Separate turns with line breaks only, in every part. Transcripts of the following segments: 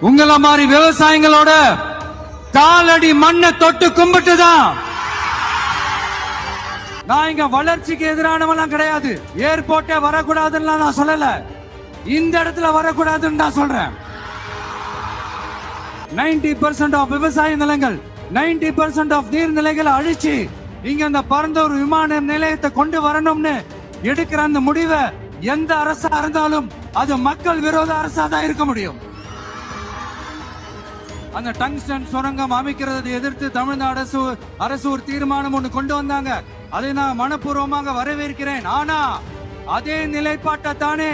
உங்கள மாதிரி விவசாயிகளோட காலடி மண்ணை தொட்டு கும்பிட்டுதான். நான் இங்க வளர்ச்சிக்கு எதிரானவெல்லாம் கிடையாது. ஏர்போர்ட்டே வரக்கூடாதுன்னு நான் சொல்லல, இந்த இடத்துல வரக்கூடாதுன்னு நான் சொல்றேன். 90% ஆஃப் விவசாய நிலங்கள், 90% ஆஃப் நீர்நிலைகளை அழிச்சு இங்க இந்த பரந்தூர் விமான நிலையத்தை கொண்டு வரணும்னு எடுக்கிற அந்த முடிவை எந்த அரசா இருந்தாலும் அது மக்கள் விரோத அரசா தான் இருக்க முடியும். அந்த டங்ஸ்டன் சுரங்கம் அமைக்கிறதை எதிர்த்து தமிழ்நாடு அரசு ஒரு தீர்மானம் ஒன்று கொண்டு வந்தாங்க. அதை நான் மனப்பூர்வமாக வரவேற்கிறேன். ஆனா அதே நிலைப்பாட்டை தானே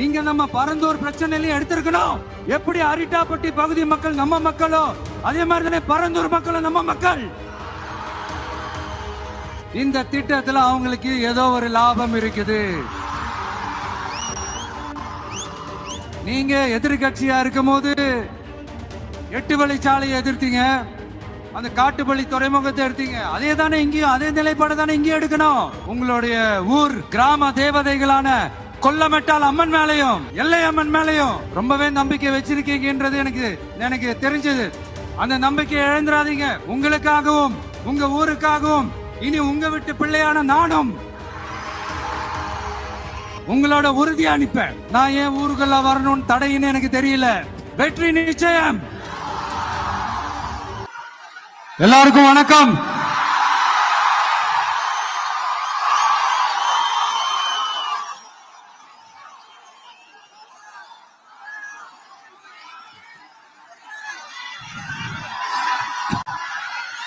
இங்க நம்ம பரந்தூர் பிரச்சனையில எடுத்திருக்கணும். எப்படி அரிட்டாப்பட்டி பகுதி மக்கள் நம்ம மக்களோ அதே மாதிரி தானே பரந்தூர் மக்களும் நம்ம மக்கள். இந்த திட்டத்துல அவங்களுக்கு ஏதோ ஒரு லாபம் இருக்குது. நீங்க எதிர்கட்சியா இருக்கும் போது 8 வழிச்சாலையை எதிர்த்தீங்க, அந்த காட்டுப்பள்ளி துறைமுகத்தை எடுத்தீங்க. அதே தானே இங்கேயும் அதே நிலைப்பாடு தானே இங்கேயும் எடுக்கணும். உங்களுடைய ஊர் கிராம தேவதைகளான கொல்லமெட்டால் அம்மன் மேலையும் எல்லை அம்மன் மேலையும் ரொம்பவே நம்பிக்கை வச்சிருக்கீங்கன்றது எனக்கு தெரிஞ்சது. அந்த நம்பிக்கையை இழந்துடாதீங்க. உங்களுக்காகவும் உங்க ஊருக்காகவும் இனி உங்க வீட்டு பிள்ளையான நானும் உங்களோட உறுதியா நிப்பேன். நான் ஏன் ஊருக்குள்ள வரணும்னு தடையின்னு எனக்கு தெரியல. வெற்றி நிச்சயம். எல்லாருக்கும் வணக்கம்.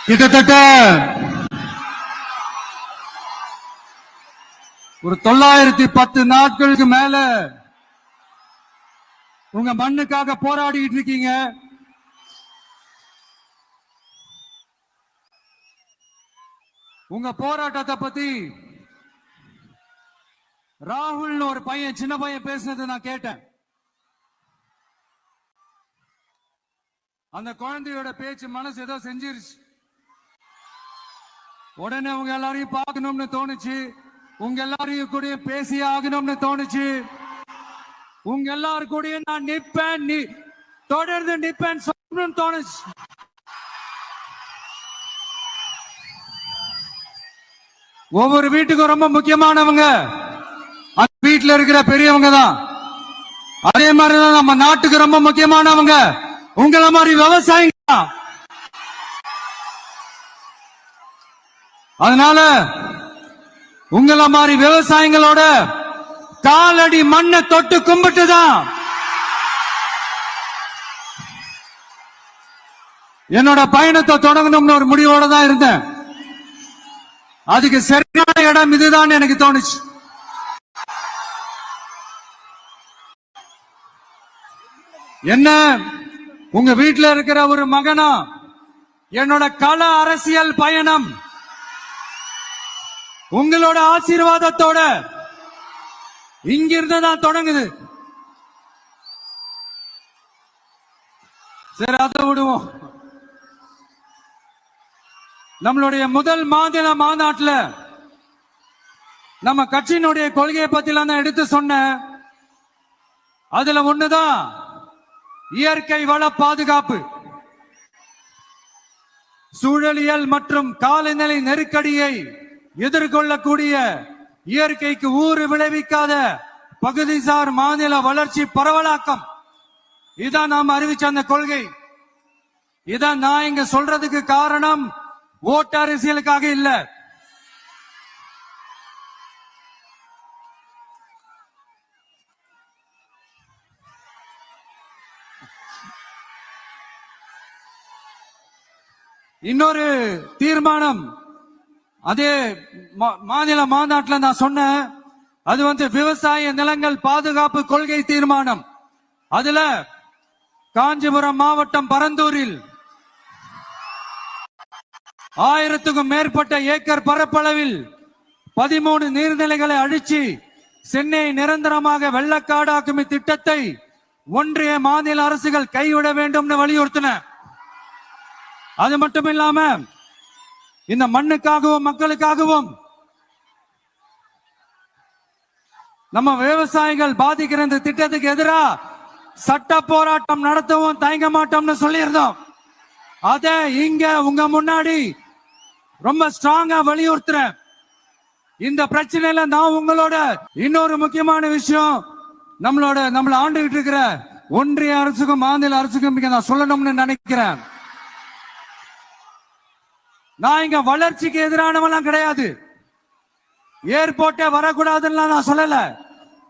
கிட்டத்தட்ட ஒரு 910 நாட்களுக்கு மேல உங்க மண்ணுக்காக போராடிட்டு இருக்கீங்க. உங்க போராட்டத்தை பத்தி ராகுல்னு ஒரு பையன், சின்ன பையன் பேசுனது நான் கேட்டேன். அந்த குழந்தையோட பேச்சு மனசு ஏதோ செஞ்சிருச்சு. உடனே உங்க எல்லாரையும் பார்க்கணும்னு தோணுச்சு. உங்க எல்லாரையும் கூட பேசி ஆகணும்னு தோணுச்சு. உங்க எல்லாரும் கூட நான் நிப்பேன், தொடர்ந்து நிப்பேன் சொல்லணும்னு தோணுச்சு. ஒவ்வொரு வீட்டுக்கும் ரொம்ப முக்கியமானவங்க அந்த வீட்டுல இருக்கிற பெரியவங்க தான். அதே மாதிரிதான் நம்ம நாட்டுக்கு ரொம்ப முக்கியமானவங்க உங்கள மாதிரி விவசாயிங்க தான். அதனால உங்கள மாதிரி விவசாயிகளோட காலடி மண்ணை தொட்டு கும்பிட்டுதான் என்னோட பயணத்தை தொடங்கணும்னு ஒரு முடிவோட தான் இருந்தேன். அதுக்கு சரியான இடம் இதுதான் எனக்கு தோணுச்சு. என்ன உங்க வீட்டுல இருக்கிற ஒரு மகனா என்னோட கள அரசியல் பயணம் உங்களோட ஆசீர்வாதத்தோட இங்கிருந்து தான் தொடங்குது. சரி, அதை விடுவோம். நம்மளுடைய முதல் மாநில மாநாட்டுல நம்ம கட்சியினுடைய கொள்கையை பத்தி நான் எடுத்து சொன்னேன். அதுல ஒண்ணுதான் இயற்கை வள பாதுகாப்பு. சூழலியல் மற்றும் காலநிலை நெருக்கடியை எதிர்கொள்ளக்கூடிய இயற்கைக்கு ஊறு விளைவிக்காத பகுதிசார் மாநில வளர்ச்சி பரவலாக்கம். இதான் நாம் அறிவிச்ச அந்த கொள்கை. இதான் நான் இங்க சொல்றதுக்கு காரணம் ஓட்டு அரசியலுக்காக இல்ல. இன்னொரு தீர்மானம் அதே மாநில மாநாட்டில் நான் சொன்னேன். அது விவசாய நிலங்கள் பாதுகாப்பு கொள்கை தீர்மானம். அதுல காஞ்சிபுரம் மாவட்டம் பரந்தூரில் 1000க்கும் மேற்பட்ட ஏக்கர் பரப்பளவில் 13 நீர்நிலைகளை அழிச்சு சென்னை நிரந்தரமாக வெள்ளக்காடாக்கும் திட்டத்தை ஒன்றிய மாநில அரசுகள் கைவிட வேண்டும் வலியுறுத்தின. அது மட்டும் இல்லாம இந்த மண்ணுக்காகவும் மக்களுக்காகவும் நம்ம விவசாயிகள் பாதிக்கிற இந்த திட்டத்துக்கு எதிராக சட்ட போராட்டம் நடத்தவும் தயங்க மாட்டோம்னு சொல்லியிருந்தோம். அத இங்க உங்க முன்னாடி ரொம்ப ஸ்ட்ராங்கா வலியுறுத்துறேன். இந்த பிரச்சனையில நான் உங்களோட இன்னொரு முக்கியமான விஷயம், நம்மள ஆண்டுகிட்டு இருக்கிற ஒன்றிய அரசுக்கும் மாநில அரசுக்கும் நான் சொல்லணும்னு நினைக்கிறேன். நான் இங்க வளர்ச்சிக்கு எதிரானவெல்லாம் கிடையாது. ஏர்போர்ட்டே வரக்கூடாதுன்னு நான் சொல்லல,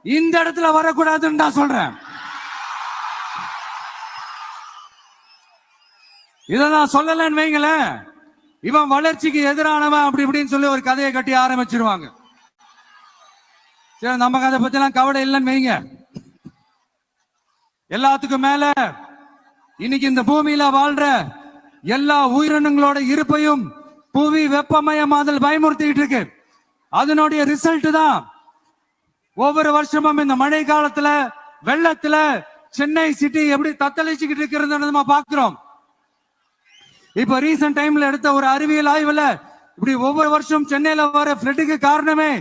இந்த இடத்துல வரக்கூடாதுன்னு நான் சொல்றேன். இத நான் சொல்லலன்னு வைங்களேன், இவன் வளர்ச்சிக்கு எதிரானவன் அப்படி இப்படின்னு சொல்லி ஒரு கதையை கட்டி ஆரம்பிச்சிருவாங்க. சரி, நமக்கு அதை பத்தி எல்லாம் கவலை இல்லைன்னு வைங்க. எல்லாத்துக்கும் மேல இன்னைக்கு இந்த பூமியில வாழ்ற எல்லா உயிரினங்களோட இருப்பையும் புவி வெப்பமயமாதல் பயமுறுத்திட்டு இருக்கு. அதனுடைய ரிசல்ட் தான் ஒவ்வொரு வருஷமும் இந்த மழை காலத்துல வெள்ளத்துல சென்னை சிட்டி எப்படி தத்தளிச்சுக்கிட்டு இருக்கிறது நம்ம பாக்குறோம். இப்ப ரீசன்ட் டைம்ல எடுத்த ஒரு அறிவியல் ஆய்வுல இப்படி ஒவ்வொரு வருஷம் சென்னையில வர பிளட்டுக்கு காரணமே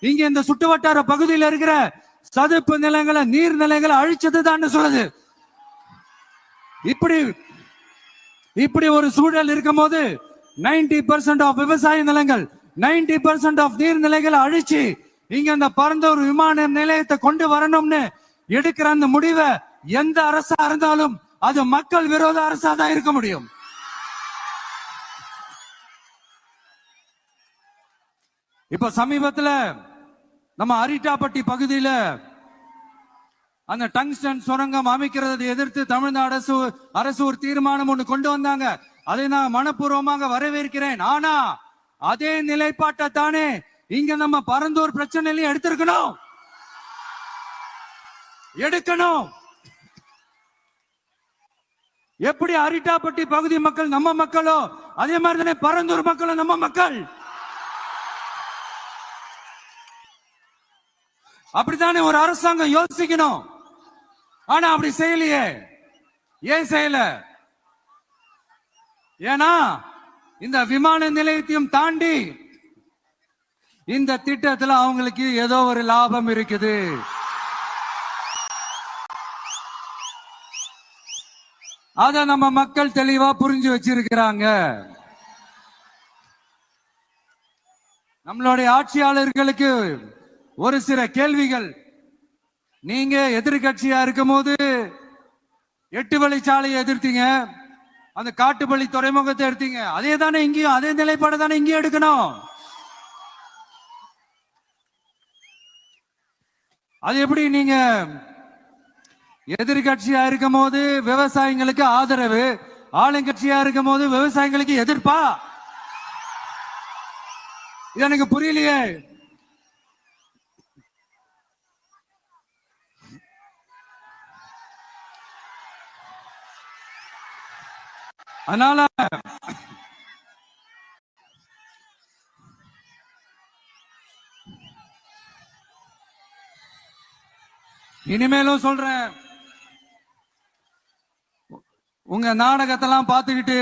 இங்க இந்த சுற்றுவட்டார பகுதியில் இருக்கிற சதுப்பு நிலங்களை நீர்நிலைகளை அழிச்சதுதான் சொல்லுது. இப்படி ஒரு சூழல் இருக்கும் போது 90% ஆஃப் விவசாய நிலங்கள் 90% ஆஃப் நீர்நிலைகளை அழிச்சு இங்க இந்த பரந்தூர் விமான நிலையத்தை கொண்டு வரணும்னு எடுக்கிற அந்த முடிவை எந்த அரசா இருந்தாலும் அது மக்கள் விரோத அரசா தான் இருக்க முடியும். இப்ப சமீபத்துல நம்ம அரிட்டாப்பட்டி பகுதியில அந்த டங்ஸ்டன் சுரங்கம் அமைக்கிறதை எதிர்த்து தமிழ்நாடு அரசு ஒரு தீர்மானம் ஒண்ணு கொண்டு வந்தாங்க. அதை நான் மனப்பூர்வமாக வரவேற்கிறேன். ஆனா அதே நிலைப்பாட்டை தானே இங்க நம்ம பரந்தூர் பிரச்சனையிலையும் எடுக்கணும். எப்படி அரிட்டாப்பட்டி பகுதி மக்கள் நம்ம மக்களோ அதே மாதிரி தானே பரந்தூர் மக்களும் நம்ம மக்கள். அப்படித்தானே ஒரு அரசாங்கம் யோசிக்கணும். ஆனா அப்படி செய்யலையே. ஏன் செய்யல? ஏன்னா இந்த விமான நிலையத்தையும் தாண்டி இந்த திட்டத்துல அவங்களுக்கு ஏதோ ஒரு லாபம் இருக்குது. அத நம்ம மக்கள் தெளிவா புரிஞ்சு வச்சிருக்கிறாங்க. நம்மளுடைய ஆட்சியாளர்களுக்கு ஒரு சில கேள்விகள். நீங்க எதிர்கட்சியா இருக்கும் போது 8 வழிச்சாலையை எதிர்த்தீங்க, அந்த காட்டுப்பள்ளி துறைமுகத்தை எடுத்தீங்க. அதே தானே இங்கேயும், அதே நிலைப்பாடு தானே இங்கேயும் எடுக்கணும். அது எப்படி நீங்க எதிர்கட்சியா இருக்கும் போது விவசாயிகளுக்கு ஆதரவு, ஆளுங்கட்சியா இருக்கும் போது விவசாயிகளுக்கு எதிர்ப்பா? இது எனக்கு புரியலையே. அதனால இனிமேலும் சொல்றேன், உங்க நாடகத்தெல்லாம் பார்த்துக்கிட்டு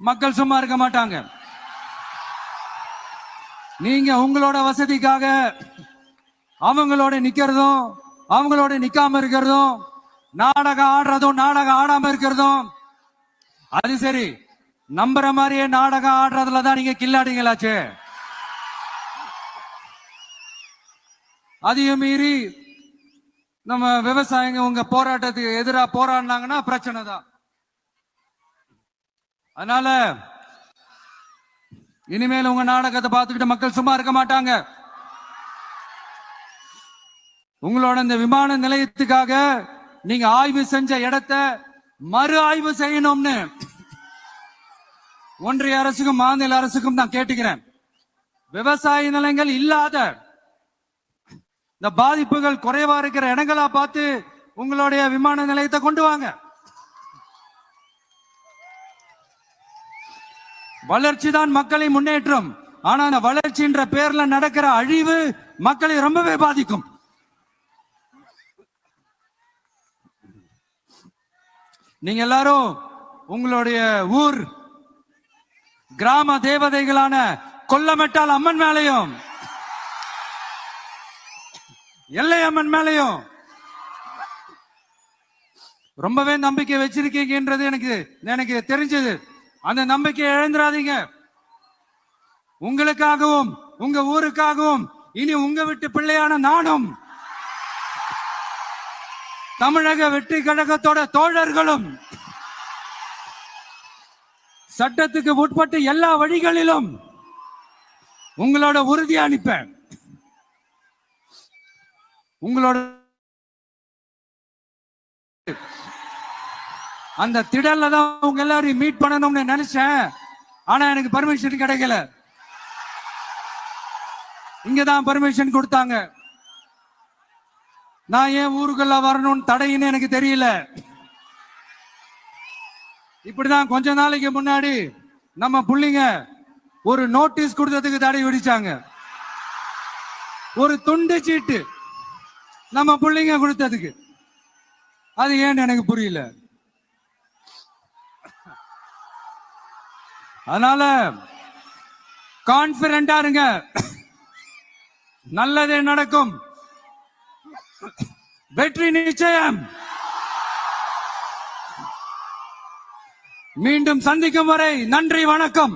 மக்கள் சும்மா இருக்க மாட்டாங்க. நீங்க உங்களோட வசதிக்காக அவங்களோட நிக்கிறதும் அவங்களோட நிக்காம இருக்கிறதும், நாடகம் ஆடுறதும் நாடகம் ஆடாம இருக்கிறதும், அது சரி. நம்புற மாதிரியே நாடகம் ஆடுறதுலதான் நீங்க கில்லாடிங்களாச்சு. அதையும் மீறி நம்ம விவசாயிங்க உங்க போராட்டத்துக்கு எதிராக போராடினாங்கன்னா பிரச்சனை தான். அதனால இனிமேல் உங்க நாடகத்தை பார்த்துக்கிட்டு மக்கள் சும்மா இருக்க மாட்டாங்க. உங்களோட இந்த விமான நிலையத்துக்காக நீங்க ஆய்வு செஞ்ச இடத்தை மறு ஆய்வு செய்யணும்னு ஒன்றிய அரசுக்கும் மாநில அரசுக்கும் நான் கேட்டுக்கிறேன். விவசாய நிலங்கள் இல்லாத இந்த பாதிப்புகள் குறைவா இருக்கிற இடங்களா பார்த்து உங்களுடைய விமான நிலையத்தை கொண்டு வாங்க. வளர்ச்சி தான் மக்களை முன்னேற்றம். ஆனா அந்த வளர்ச்சின்ற பேர்ல நடக்கிற அழிவு மக்களை ரொம்பவே பாதிக்கும். நீங்க எல்லாரும் உங்களுடைய ஊர் கிராம தேவதைகளான கொல்லமெட்டால் அம்மன் மேலையும் எல்லை அம்மன் மேலையும் ரொம்பவே நம்பிக்கை வச்சிருக்கீங்கன்றது எனக்கு தெரிஞ்சது. அந்த நம்பிக்கையை இழந்துடாதீங்க. உங்களுக்காகவும் உங்க ஊருக்காகவும் இனி உங்க வீட்டு பிள்ளையான நானும் தமிழக வெற்றி கழகத்தோட தோழர்களும் சட்டத்துக்கு உட்பட்டு எல்லா வழிகளிலும் உங்களோட உறுதி அளிப்பேன். உங்களோட அந்த திடல்ல தான் உங்க எல்லாரையும் மீட் பண்ணணும்னு நினைச்சேன். ஆனா எனக்கு பர்மிஷன் கிடைக்கல. இங்கதான் பர்மிஷன் கொடுத்தாங்க. நான் ஏன் ஊருக்குள்ள வரணும்னு தடையின்னு எனக்கு தெரியல. இப்படிதான் கொஞ்ச நாளைக்கு முன்னாடி நம்ம புள்ளிங்க ஒரு நோட்டீஸ் கொடுத்ததுக்கு தடை விதிச்சாங்க. ஒரு துண்டு சீட்டு நம்ம புள்ளிங்க கொடுத்ததுக்கு. அது ஏன்னு எனக்கு புரியல. அதனால கான்பிடண்டா இருங்க, நல்லதே நடக்கும், வெற்றி நிச்சயம். மீண்டும் சந்திக்கும் வரை நன்றி, வணக்கம்.